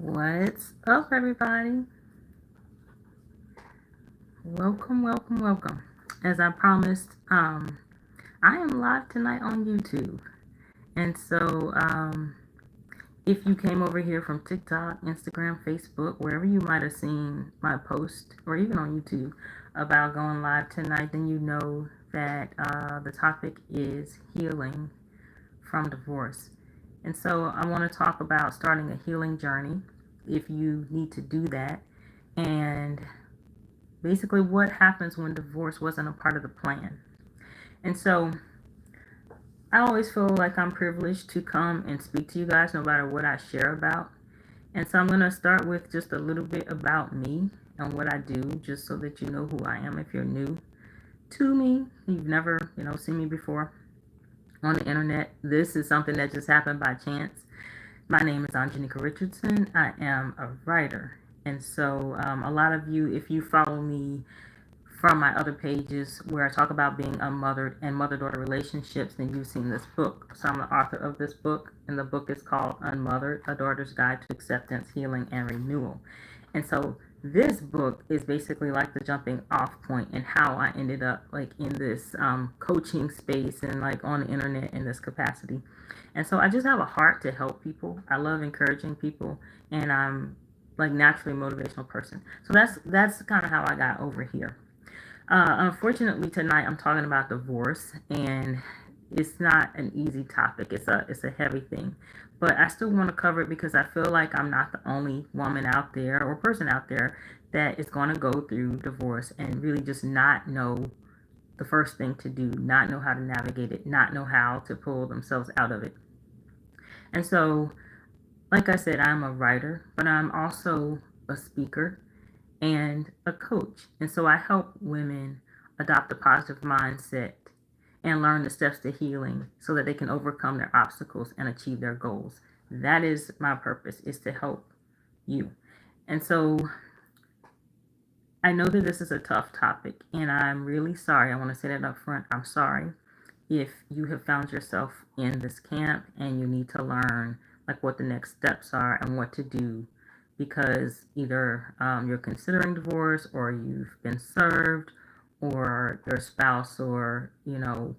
What's up, everybody? Welcome. As I promised, I am live tonight on YouTube. And so, if you came over here from TikTok, Instagram, Facebook, wherever you might have seen my post, or even on YouTube, about going live tonight, then you know that the topic is healing from divorce. And so, I want to talk about starting a healing journey if you need to do that. And basically what happens when divorce wasn't a part of the plan. And so I always feel like I'm privileged to come and speak to you guys no matter what I share about. And so I'm going to start with just a little bit about me and what I do, just so that you know who I am if you're new to me. You've never, seen me before on the internet. This is something that just happened by chance. My name is Onjeinika Richardson. I am a writer. And so a lot of you, if you follow me from my other pages where I talk about being unmothered and mother-daughter relationships, then you've seen this book. So I'm the author of this book, and the book is called Unmothered, A Daughter's Guide to Acceptance, Healing, and Renewal. And so this book is basically like the jumping off point and how I ended up like in this coaching space and like on the internet in this capacity. And so I just have a heart to help people. I love encouraging people, and I'm like naturally a motivational person. So that's kind of how I got over here. Unfortunately, tonight I'm talking about divorce, and it's not an easy topic. It's a heavy thing, but I still want to cover it because I feel like I'm not the only woman out there or person out there that is going to go through divorce and really just not know the first thing to do, not know how to navigate it, not know how to pull themselves out of it. And so, like I said, I'm a writer, but I'm also a speaker and a coach. And so I help women adopt a positive mindset and learn the steps to healing so that they can overcome their obstacles and achieve their goals. That is my purpose, is to help you. And so I know that this is a tough topic, and I'm really sorry. I want to say that up front. I'm sorry if you have found yourself in this camp and you need to learn like what the next steps are and what to do, because either you're considering divorce, or you've been served, or your spouse, or your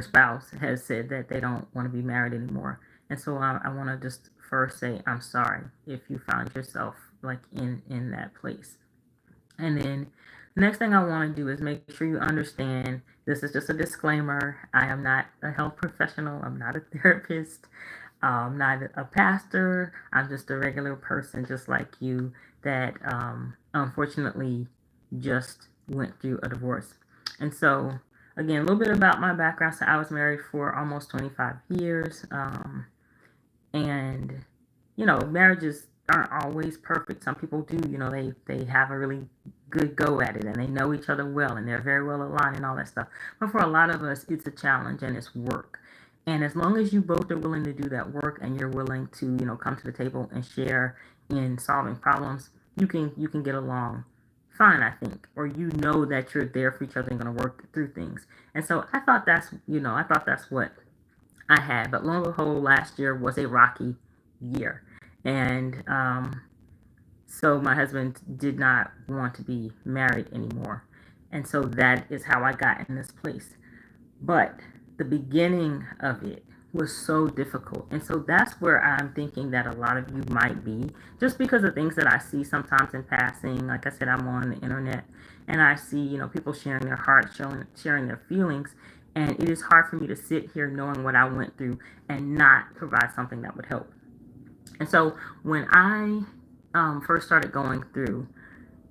spouse has said that they don't want to be married anymore. And so I want to just first say I'm sorry if you found yourself like in that place. And then the next thing I want to do is make sure you understand this is just a disclaimer. I am not a health professional. I'm not a therapist. I'm not a pastor. I'm just a regular person just like you that unfortunately just went through a divorce. And so, again, a little bit about my background. So I was married for almost 25 years. And, marriages aren't always perfect. Some people do, they have a really good go at it, and they know each other well, and they're very well aligned and all that stuff. But for a lot of us, it's a challenge and it's work. And as long as you both are willing to do that work and you're willing to, come to the table and share in solving problems, you can get along fine, I think. Or that you're there for each other and going to work through things. And so I thought that's what I had. But lo and behold, last year was a rocky year. And so my husband did not want to be married anymore. And so that is how I got in this place. But the beginning of it was so difficult. And so that's where I'm thinking that a lot of you might be, just because of things that I see sometimes in passing. Like I said, I'm on the internet and I see, people sharing their hearts, sharing their feelings. And it is hard for me to sit here knowing what I went through and not provide something that would help. And so when I first started going through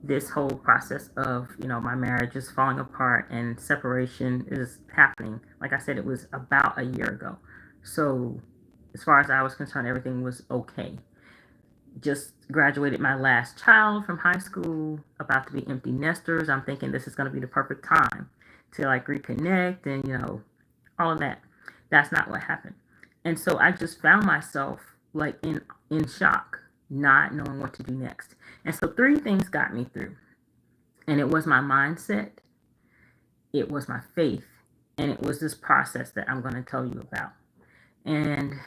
this whole process of my marriage is falling apart and separation is happening, like I said, it was about a year ago. So as far as I was concerned, everything was okay. Just graduated my last child from high school, about to be empty nesters. I'm thinking this is going to be the perfect time to like reconnect and all of that. That's not what happened. And so I just found myself like in shock, not knowing what to do next. And so three things got me through. And it was my mindset, it was my faith, and it was this process that I'm going to tell you about. And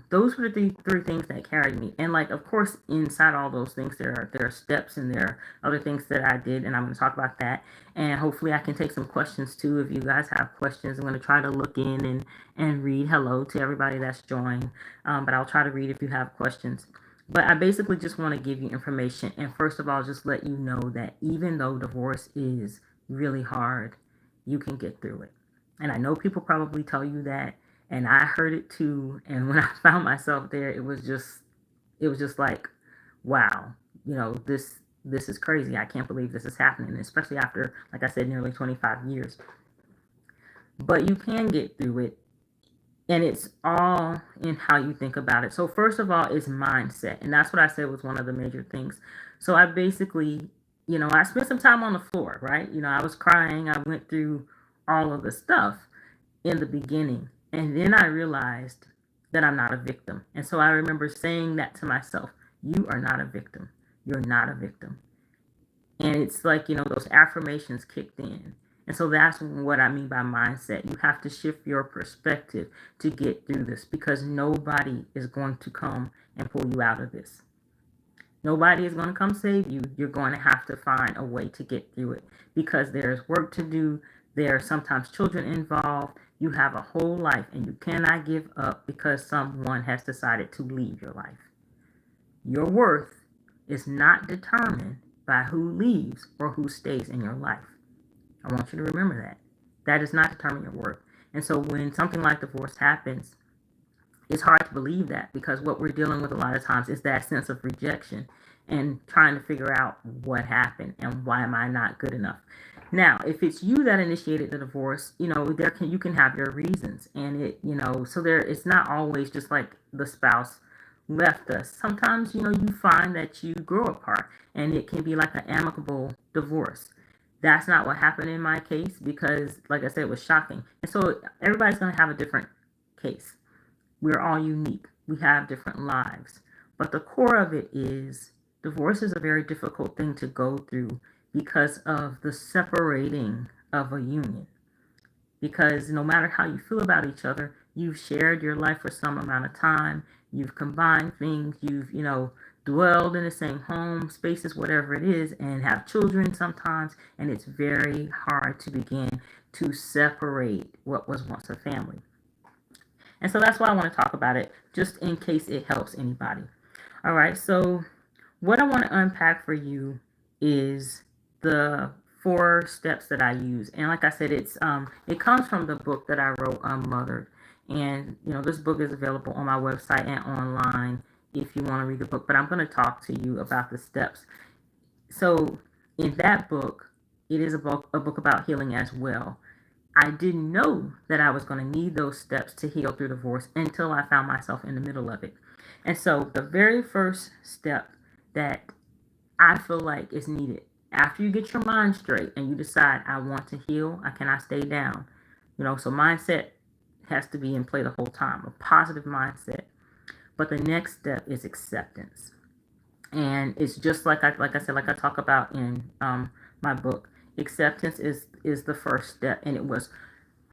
those were the three things that carried me. And like, of course, inside all those things, there are steps and there are other things that I did, and I'm going to talk about that. And hopefully, I can take some questions too. If you guys have questions, I'm going to try to look in and read. Hello to everybody that's joined, but I'll try to read if you have questions. But I basically just want to give you information, and first of all, just let you know that even though divorce is really hard, you can get through it. And I know people probably tell you that, and I heard it too. And when I found myself there, it was just like, wow, this is crazy. I can't believe this is happening, especially after, like I said, nearly 25 years. But you can get through it, and it's all in how you think about it. So first of all is mindset, and that's what I said was one of the major things. So I basically, I spent some time on the floor, right? I was crying. I went through all of the stuff in the beginning. And then I realized that I'm not a victim. And so I remember saying that to myself. You are not a victim. You're not a victim. And it's like, those affirmations kicked in. And so that's what I mean by mindset. You have to shift your perspective to get through this, because nobody is going to come and pull you out of this. Nobody is going to come save you. You're going to have to find a way to get through it, because there's work to do. There are sometimes children involved. You have a whole life, and you cannot give up because someone has decided to leave your life. Your worth is not determined by who leaves or who stays in your life. I want you to remember that. That does not determine your worth. And so when something like divorce happens, it's hard to believe that, because what we're dealing with a lot of times is that sense of rejection and trying to figure out what happened and why am I not good enough. Now, if it's you that initiated the divorce, you can have your reasons, and it's not always just like the spouse left us. Sometimes, you find that you grow apart, and it can be like an amicable divorce. That's not what happened in my case, because, like I said, it was shocking. And so everybody's going to have a different case. We're all unique. We have different lives. But the core of it is divorce is a very difficult thing to go through because of the separating of a union. Because no matter how you feel about each other, you've shared your life for some amount of time. You've combined things. You've, dwelled in the same home, spaces, whatever it is, and have children sometimes. And it's very hard to begin to separate what was once a family. And so that's why I want to talk about it, just in case it helps anybody. All right, so what I want to unpack for you is the 4 steps that I use. And like I said, it comes from the book that I wrote, Unmothered. And, this book is available on my website and online if you want to read the book. But I'm going to talk to you about the steps. So in that book, it is a book about healing as well. I didn't know that I was going to need those steps to heal through divorce until I found myself in the middle of it. And so the very first step that I feel like is needed after you get your mind straight and you decide, I want to heal, I cannot stay down. So mindset has to be in play the whole time, a positive mindset. But the next step is acceptance. And it's just like I said, like I talk about in my book. Acceptance is the first step, and it was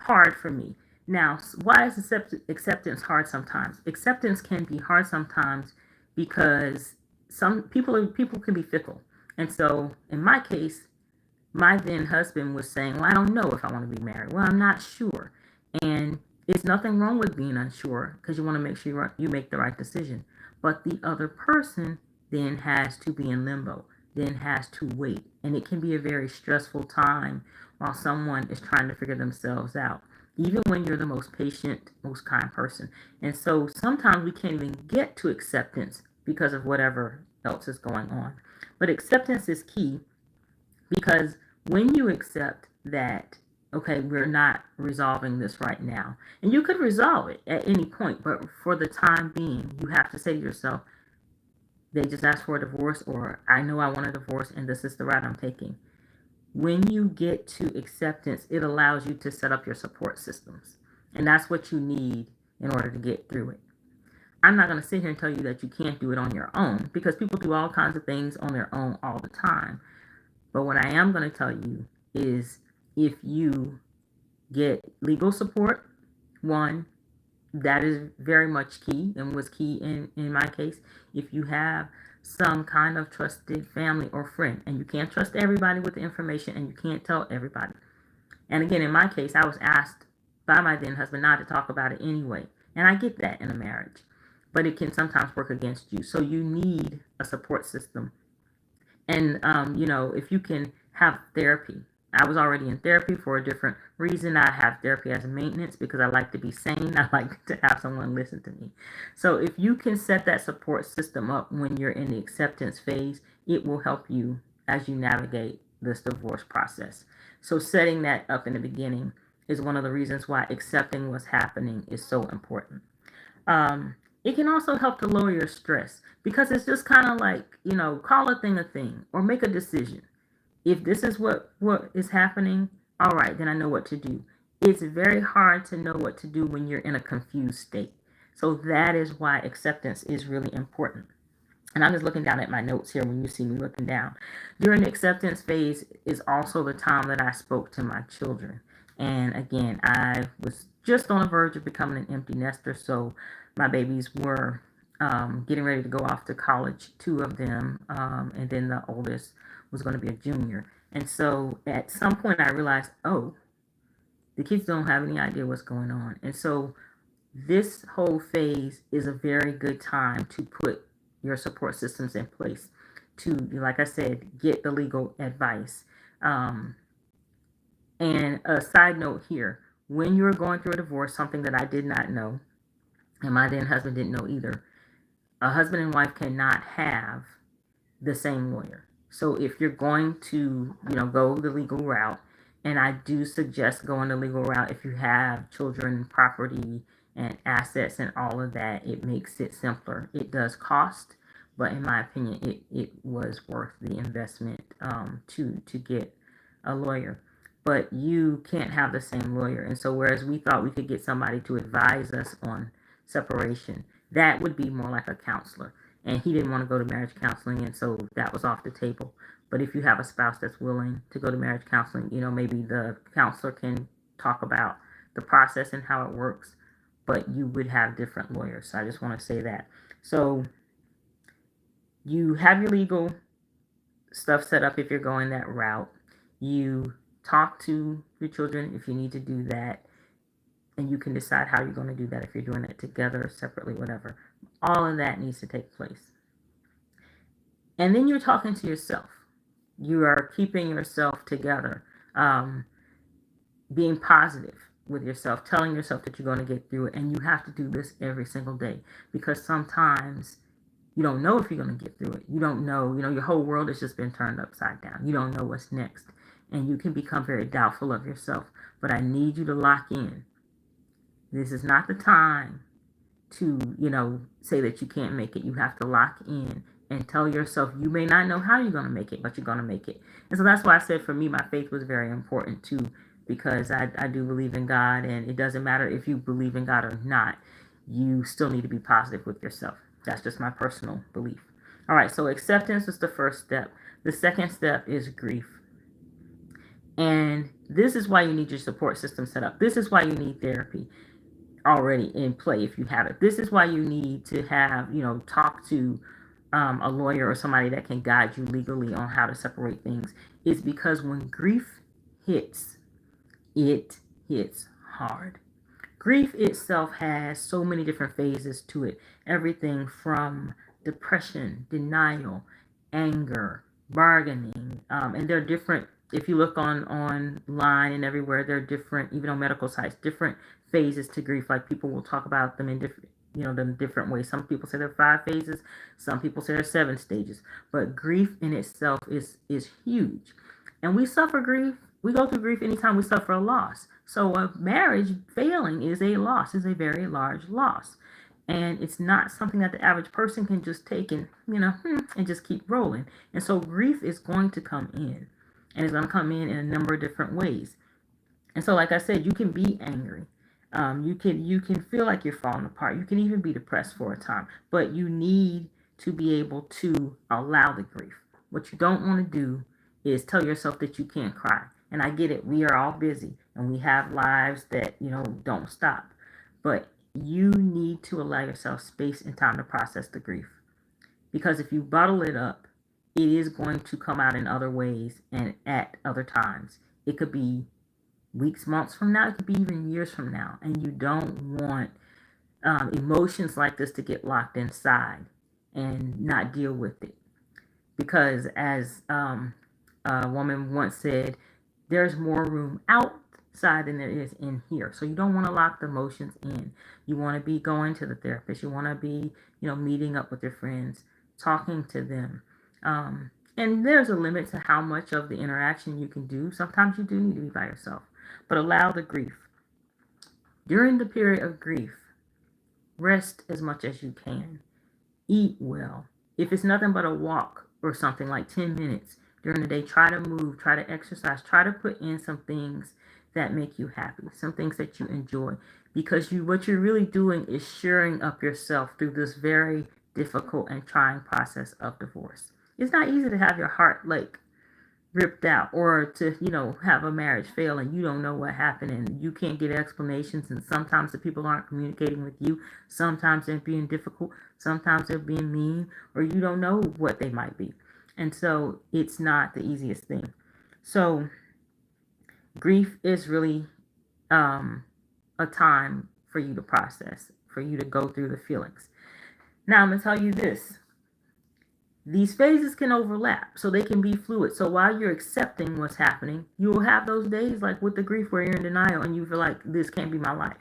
hard for me. Now, why is acceptance hard sometimes? Acceptance can be hard sometimes because some people can be fickle. And so in my case, my then husband was saying, well, I don't know if I want to be married. Well, I'm not sure. And it's nothing wrong with being unsure, because you want to make sure you make the right decision. But the other person then has to be in limbo, then has to wait. And it can be a very stressful time while someone is trying to figure themselves out, even when you're the most patient, most kind person. And so sometimes we can't even get to acceptance because of whatever else is going on. But acceptance is key, because when you accept that, okay, we're not resolving this right now, and you could resolve it at any point, but for the time being, you have to say to yourself, they just asked for a divorce, or I know I want a divorce and this is the route I'm taking. When you get to acceptance, it allows you to set up your support systems. And that's what you need in order to get through it. I'm not going to sit here and tell you that you can't do it on your own, because people do all kinds of things on their own all the time. But what I am going to tell you is, if you get legal support, one, that is very much key and was key in my case. If you have some kind of trusted family or friend, and you can't trust everybody with the information and you can't tell everybody. And again, in my case, I was asked by my then husband not to talk about it anyway. And I get that in a marriage, but it can sometimes work against you. So you need a support system. And, if you can have therapy. I was already in therapy for a different reason. I have therapy as a maintenance because I like to be sane. I like to have someone listen to me. So if you can set that support system up when you're in the acceptance phase, it will help you as you navigate this divorce process. So setting that up in the beginning is one of the reasons why accepting what's happening is so important. Um, it can also help to lower your stress because it's just kind of like, call a thing or make a decision. If this is what is happening, all right, then I know what to do. It's very hard to know what to do when you're in a confused state. So that is why acceptance is really important. And I'm just looking down at my notes here when you see me looking down. During the acceptance phase is also the time that I spoke to my children. And again, I was just on the verge of becoming an empty nester, so my babies were getting ready to go off to college, two of them, and then the oldest was going to be a junior. And so at some point, I realized, oh, the kids don't have any idea what's going on. And so this whole phase is a very good time to put your support systems in place to, like I said, get the legal advice. Um, and a side note here, when you're going through a divorce, something that I did not know, and my then husband didn't know either, a husband and wife cannot have the same lawyer. So if you're going to, go the legal route, and I do suggest going the legal route if you have children, property, and assets and all of that, it makes it simpler. It does cost, but in my opinion, it was worth the investment to get a lawyer. But you can't have the same lawyer. And so whereas we thought we could get somebody to advise us on separation, that would be more like a counselor. And he didn't want to go to marriage counseling, and so that was off the table. But if you have a spouse that's willing to go to marriage counseling, maybe the counselor can talk about the process and how it works, but you would have different lawyers. So I just want to say that. So you have your legal stuff set up if you're going that route. You talk to your children if you need to do that, and you can decide how you're going to do that if you're doing it together or separately, whatever. All of that needs to take place. And then you're talking to yourself. You are keeping yourself together, being positive with yourself, telling yourself that you're going to get through it. And you have to do this every single day because sometimes you don't know if you're going to get through it. You don't know, your whole world has just been turned upside down. You don't know what's next. And you can become very doubtful of yourself. But I need you to lock in. This is not the time to, say that you can't make it. You have to lock in and tell yourself you may not know how you're going to make it, but you're going to make it. And so that's why I said for me, my faith was very important too, because I do believe in God, and it doesn't matter if you believe in God or not. You still need to be positive with yourself. That's just my personal belief. All right, so acceptance is the first step. The second step is grief. And this is why you need your support system set up. This is why you need therapy already in play if you have it. This is why you need to have, talk to a lawyer or somebody that can guide you legally on how to separate things. Is because when grief hits, it hits hard. Grief itself has so many different phases to it. Everything from depression, denial, anger, bargaining, and they're different. If you look online and everywhere, they're different, even on medical sites, different phases to grief. Like people will talk about them in different ways. Some people say there are 5 phases. Some people say there are 7 stages. But grief in itself is huge. And we suffer grief. We go through grief anytime we suffer a loss. So a marriage failing is a loss, is a very large loss. And it's not something that the average person can just take and, and just keep rolling. And so grief is going to come in. And it's going to come in a number of different ways. And so, like I said, you can be angry. You can feel like you're falling apart. You can even be depressed for a time. But you need to be able to allow the grief. What you don't want to do is tell yourself that you can't cry. And I get it. We are all busy and we have lives that, don't stop. But you need to allow yourself space and time to process the grief. Because if you bottle it up, it is going to come out in other ways and at other times. It could be weeks, months from now, it could be even years from now. And you don't want emotions like this to get locked inside and not deal with it. Because as a woman once said, there's more room outside than there is in here. So you don't want to lock the emotions in. You want to be going to the therapist. You want to be, meeting up with your friends, talking to them. And there's a limit to how much of the interaction you can do. Sometimes you do need to be by yourself, but allow the grief. During the period of grief, rest as much as you can. Eat well. If it's nothing but a walk or something like 10 minutes during the day, try to move, try to exercise, try to put in some things that make you happy, some things that you enjoy, because what you're really doing is shoring up yourself through this very difficult and trying process of divorce. It's not easy to have your heart ripped out, or to have a marriage fail and you don't know what happened and you can't get explanations, and sometimes the people aren't communicating with you, sometimes they're being difficult, sometimes they're being mean, or you don't know what they might be. And so it's not the easiest thing. So grief is really a time for you to process, for you to go through the feelings. Now I'm going to tell you this. These phases can overlap, so they can be fluid. So while you're accepting what's happening, you will have those days like with the grief where you're in denial and you feel like this can't be my life.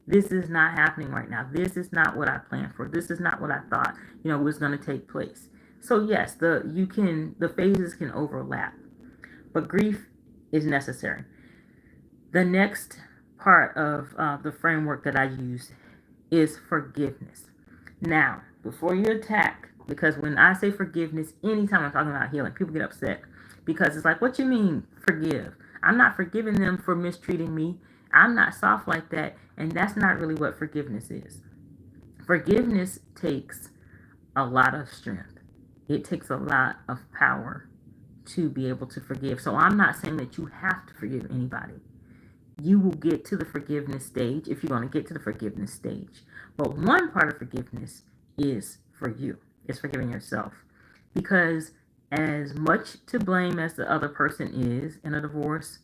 This is not happening right now. This is not what I planned for. This is not what I thought, was going to take place. So yes, the phases can overlap, but grief is necessary. The next part of the framework that I use is forgiveness. Now, before you attack, because when I say forgiveness, anytime I'm talking about healing, people get upset because it's like, what you mean forgive? I'm not forgiving them for mistreating me. I'm not soft like that. And that's not really what forgiveness is. Forgiveness takes a lot of strength. It takes a lot of power to be able to forgive. So I'm not saying that you have to forgive anybody. You will get to the forgiveness stage if you're going to get to the forgiveness stage. But one part of forgiveness is for you. It's forgiving yourself. Because as much to blame as the other person is in a divorce,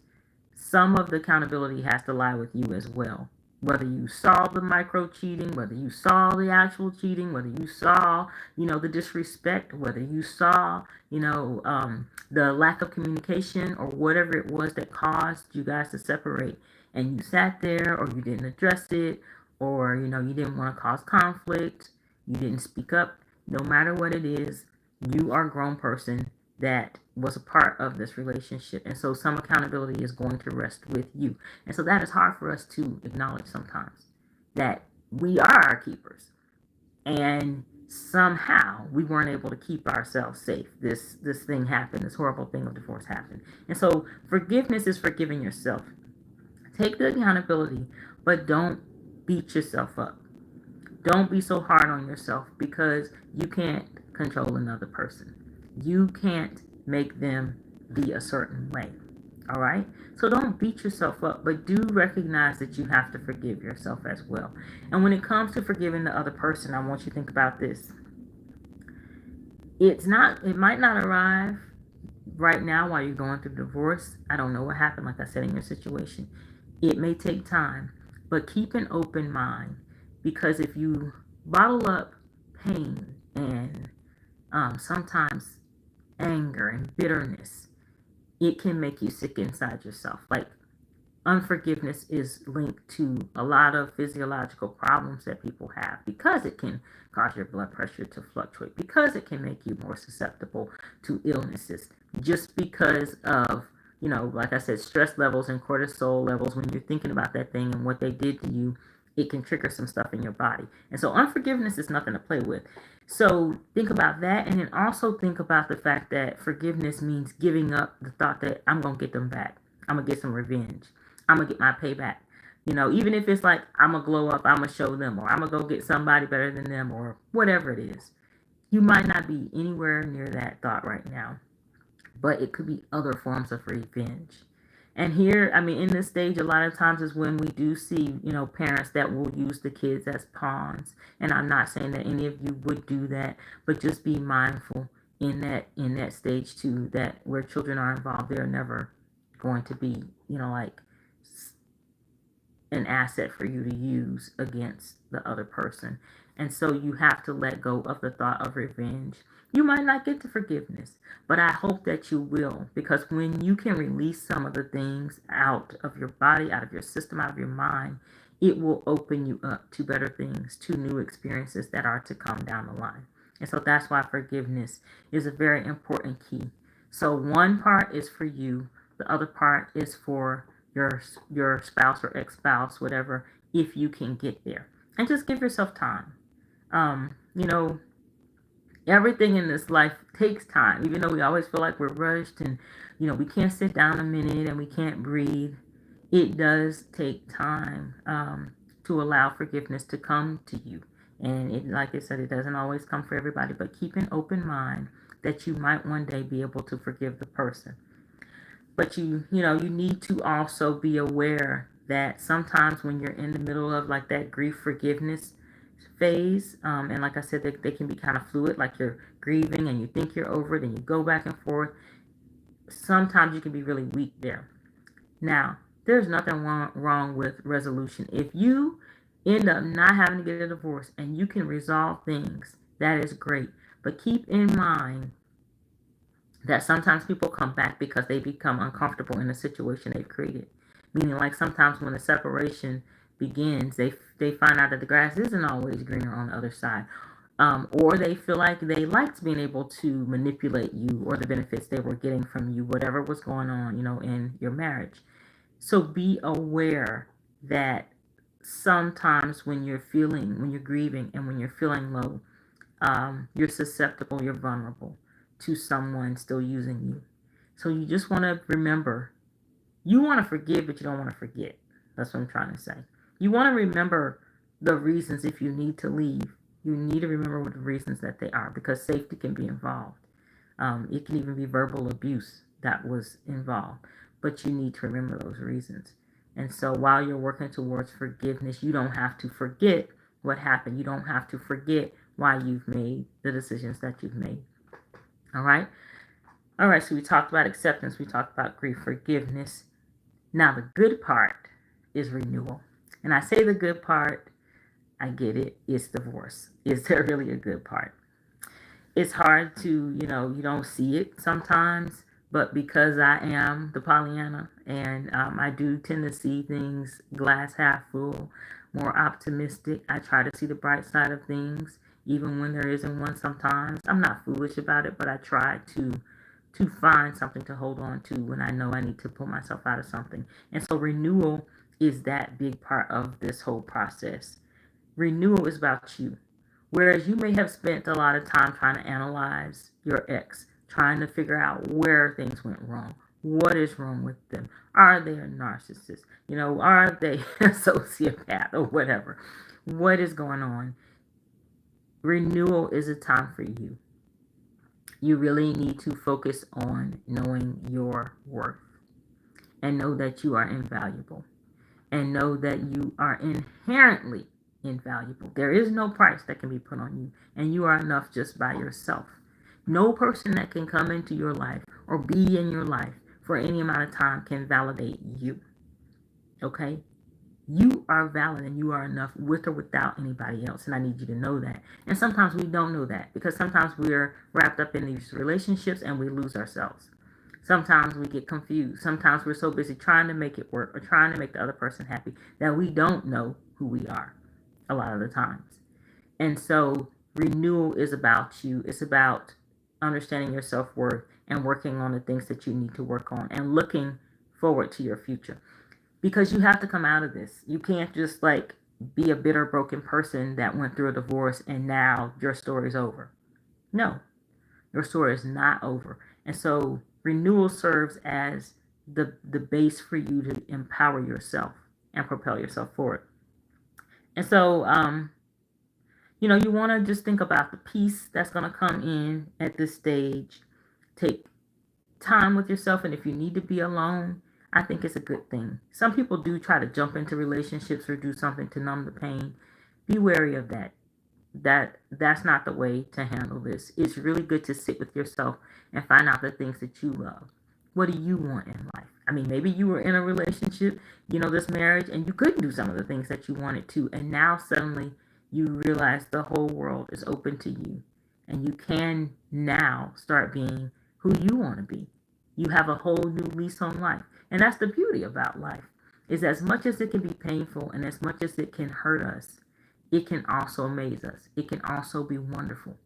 some of the accountability has to lie with you as well. Whether you saw the micro cheating, whether you saw the actual cheating, whether you saw, the disrespect, whether you saw, the lack of communication or whatever it was that caused you guys to separate, and you sat there or you didn't address it, or, you didn't want to cause conflict, you didn't speak up. No matter what it is, you are a grown person that was a part of this relationship. And so some accountability is going to rest with you. And so that is hard for us to acknowledge sometimes, that we are our keepers. And somehow we weren't able to keep ourselves safe. This thing happened, this horrible thing of divorce happened. And so forgiveness is forgiving yourself. Take the accountability, but don't beat yourself up. Don't be so hard on yourself, because you can't control another person. You can't make them be a certain way. All right? So don't beat yourself up, but do recognize that you have to forgive yourself as well. And when it comes to forgiving the other person, I want you to think about this. It might not arrive right now while you're going through divorce. I don't know what happened, like I said, in your situation. It may take time, but keep an open mind. Because if you bottle up pain and sometimes anger and bitterness, it can make you sick inside yourself. Like, unforgiveness is linked to a lot of physiological problems that people have, because it can cause your blood pressure to fluctuate, because it can make you more susceptible to illnesses, just because of, like I said, stress levels and cortisol levels. When you're thinking about that thing and what they did to you, it can trigger some stuff in your body. And so unforgiveness is nothing to play with. So think about that, and then also think about the fact that forgiveness means giving up the thought that I'm going to get them back. I'm going to get some revenge. I'm going to get my payback. Even if it's like, I'm going to glow up, I'm going to show them, or I'm going to go get somebody better than them, or whatever it is. You might not be anywhere near that thought right now, but it could be other forms of revenge. And here, I mean, in this stage, a lot of times is when we do see, parents that will use the kids as pawns. And I'm not saying that any of you would do that, but just be mindful in that stage too, that where children are involved, they're never going to be, like an asset for you to use against the other person. And so you have to let go of the thought of revenge. You might not get to forgiveness, but I hope that you will, because when you can release some of the things out of your body, out of your system, out of your mind, it will open you up to better things, to new experiences that are to come down the line. And so that's why forgiveness is a very important key. So one part is for you, the other part is for your spouse or ex-spouse, whatever, if you can get there. And just give yourself time. You know, everything in this life takes time, even though we always feel like we're rushed and, we can't sit down a minute and we can't breathe. It does take time to allow forgiveness to come to you. And it, like I said, it doesn't always come for everybody, but keep an open mind that you might one day be able to forgive the person. But you need to also be aware that sometimes when you're in the middle of like that grief forgiveness phase, and like I said, they can be kind of fluid, like you're grieving and you think you're over it and you go back and forth. Sometimes you can be really weak there. Now, there's nothing wrong with resolution. If you end up not having to get a divorce and you can resolve things, that is great. But keep in mind that sometimes people come back because they become uncomfortable in the situation they've created. Meaning, like sometimes when the separation begins, they find out that the grass isn't always greener on the other side. Or they feel like they liked being able to manipulate you or the benefits they were getting from you, whatever was going on, in your marriage. So be aware that sometimes when you're grieving and when you're feeling low, you're susceptible, you're vulnerable to someone still using you. So you just want to remember, you want to forgive, but you don't want to forget. That's what I'm trying to say. You want to remember the reasons if you need to leave. You need to remember what the reasons that they are, because safety can be involved. It can even be verbal abuse that was involved, but you need to remember those reasons. And so while you're working towards forgiveness, you don't have to forget what happened. You don't have to forget why you've made the decisions that you've made. All right. So we talked about acceptance. We talked about grief, forgiveness. Now the good part is renewal. And I say the good part, I get it. It's divorce. Is there really a good part? It's hard to, you don't see it sometimes, but because I am the Pollyanna and I do tend to see things glass half full, more optimistic. I try to see the bright side of things, even when there isn't one sometimes. I'm not foolish about it, but I try to find something to hold on to when I know I need to pull myself out of something. And so renewal is that big part of this whole process. Renewal is about you. Whereas you may have spent a lot of time trying to analyze your ex, trying to figure out where things went wrong. What is wrong with them? Are they a narcissist? Are they a sociopath or whatever? What is going on? Renewal is a time for you. You really need to focus on knowing your worth and know that you are invaluable and know that you are inherently invaluable. There is no price that can be put on you, and you are enough just by yourself. No person that can come into your life or be in your life for any amount of time can validate you. Okay? You are valid and you are enough with or without anybody else. And I need you to know that. And sometimes we don't know that because sometimes we're wrapped up in these relationships and we lose ourselves. Sometimes we get confused. Sometimes we're so busy trying to make it work or trying to make the other person happy that we don't know who we are a lot of the times. And so renewal is about you. It's about understanding your self-worth and working on the things that you need to work on and looking forward to your future. Because you have to come out of this. You can't just be a bitter, broken person that went through a divorce and now your story's over. No, your story is not over. And so renewal serves as the base for you to empower yourself and propel yourself forward. And so, you want to just think about the peace that's going to come in at this stage. Take time with yourself, and if you need to be alone, I think it's a good thing. Some people do try to jump into relationships or do something to numb the pain. Be wary of that. That's not the way to handle this. It's really good to sit with yourself and find out the things that you love. What do you want in life? I mean, maybe you were in a relationship, this marriage, and you couldn't do some of the things that you wanted to, and now suddenly you realize the whole world is open to you, and you can now start being who you want to be. You have a whole new lease on life, and that's the beauty about life. Is as much as it can be painful and as much as it can hurt us, it can also amaze us. It can also be wonderful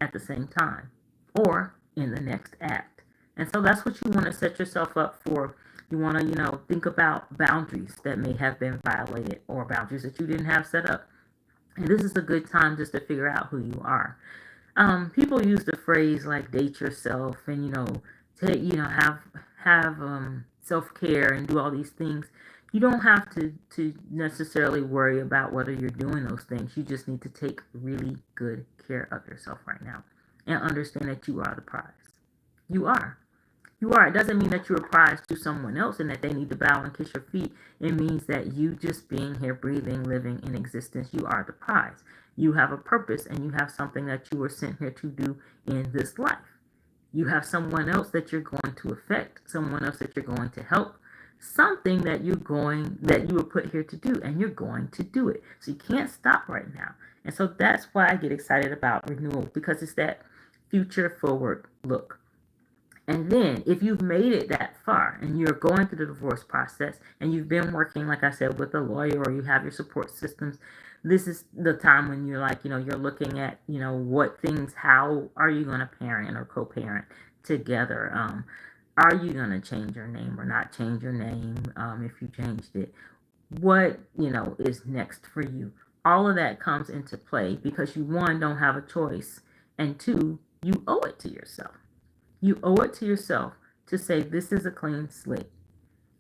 at the same time or in the next act. And so that's what you want to set yourself up for. You want to, think about boundaries that may have been violated or boundaries that you didn't have set up. And this is a good time just to figure out who you are. People use the phrase like date yourself and, take, have self-care and do all these things. You don't have to necessarily worry about whether you're doing those things. You just need to take really good care of yourself right now and understand that you are the prize. You are. You are. It doesn't mean that you're a prize to someone else and that they need to bow and kiss your feet. It means that you just being here, breathing, living in existence, you are the prize. You have a purpose and you have something that you were sent here to do in this life. You have someone else that you're going to affect, someone else that you're going to help, something that you were put here to do, and you're going to do it. So you can't stop right now. And so that's why I get excited about renewal, because it's that future forward look. And then if you've made it that far and you're going through the divorce process and you've been working, like I said, with a lawyer, or you have your support systems, this is the time when you're like, you're looking at, what things, how are you going to parent or co-parent together? Are you going to change your name or not change your name if you changed it? What, is next for you? All of that comes into play because you, one, don't have a choice, and two, you owe it to yourself. You owe it to yourself to say, this is a clean slate.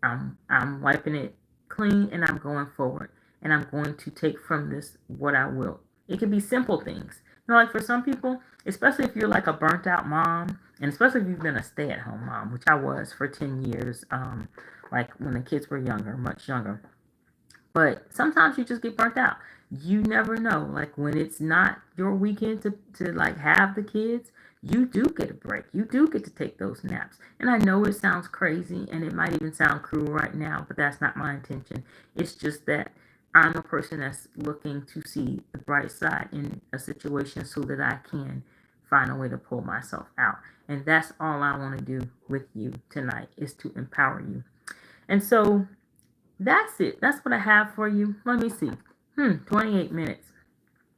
I'm wiping it clean and I'm going forward. And I'm going to take from this what I will. It can be simple things. Like for some people, especially if you're like a burnt out mom, and especially if you've been a stay-at-home mom, which I was for 10 years, like when the kids were younger, much younger. But sometimes you just get burnt out. You never know. Like when it's not your weekend to like have the kids, you do get a break. You do get to take those naps. And I know it sounds crazy and it might even sound cruel right now, but that's not my intention. It's just that I'm a person that's looking to see the bright side in a situation so that I can find a way to pull myself out. And that's all I want to do with you tonight, is to empower you. And so that's it. That's what I have for you. Let me see. 28 minutes.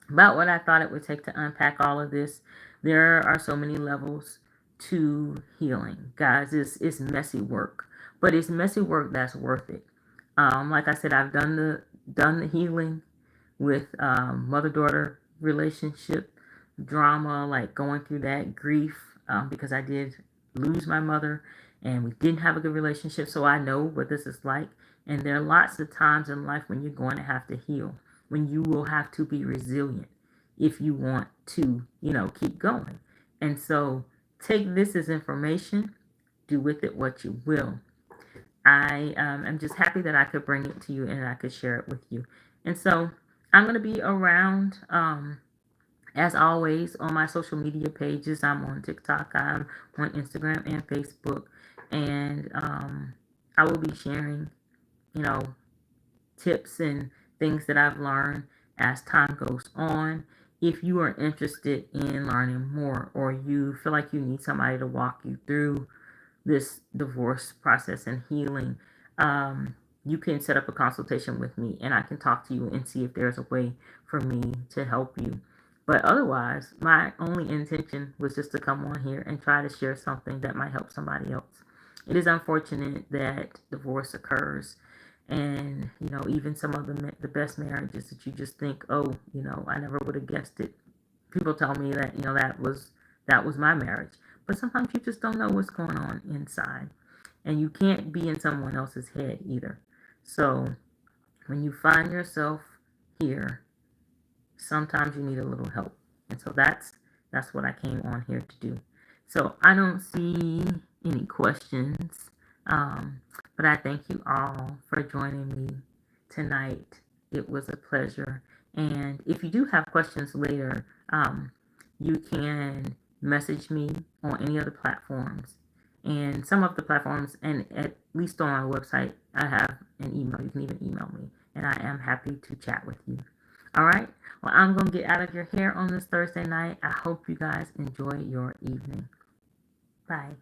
About what I thought it would take to unpack all of this. There are so many levels to healing. Guys, it's messy work. But it's messy work that's worth it. Like I said, I've done the healing with mother-daughter relationship drama, like going through that grief, because I did lose my mother and we didn't have a good relationship, so I know what this is like. And there are lots of times in life when you're going to have to heal, when you will have to be resilient if you want to, keep going. And so take this as information, do with it what you will. I am just happy that I could bring it to you and I could share it with you. And so I'm going to be around, as always, on my social media pages. I'm on TikTok, I'm on Instagram and Facebook. And I will be sharing, tips and things that I've learned as time goes on. If you are interested in learning more, or you feel like you need somebody to walk you through this divorce process and healing, you can set up a consultation with me and I can talk to you and see if there's a way for me to help you. But otherwise, my only intention was just to come on here and try to share something that might help somebody else. It is unfortunate that divorce occurs, and even some of the best marriages that you just think, oh, I never would have guessed it. People tell me that that was my marriage, but sometimes you just don't know what's going on inside, and you can't be in someone else's head either. So when you find yourself here, sometimes you need a little help, and so that's what I came on here to do. So I don't see any questions. But I thank you all for joining me tonight. It was a pleasure. And if you do have questions later, you can message me on any of the platforms. And some of the platforms, and at least on our website, I have an email. You can even email me, and I am happy to chat with you. All right. Well, I'm going to get out of your hair on this Thursday night. I hope you guys enjoy your evening. Bye.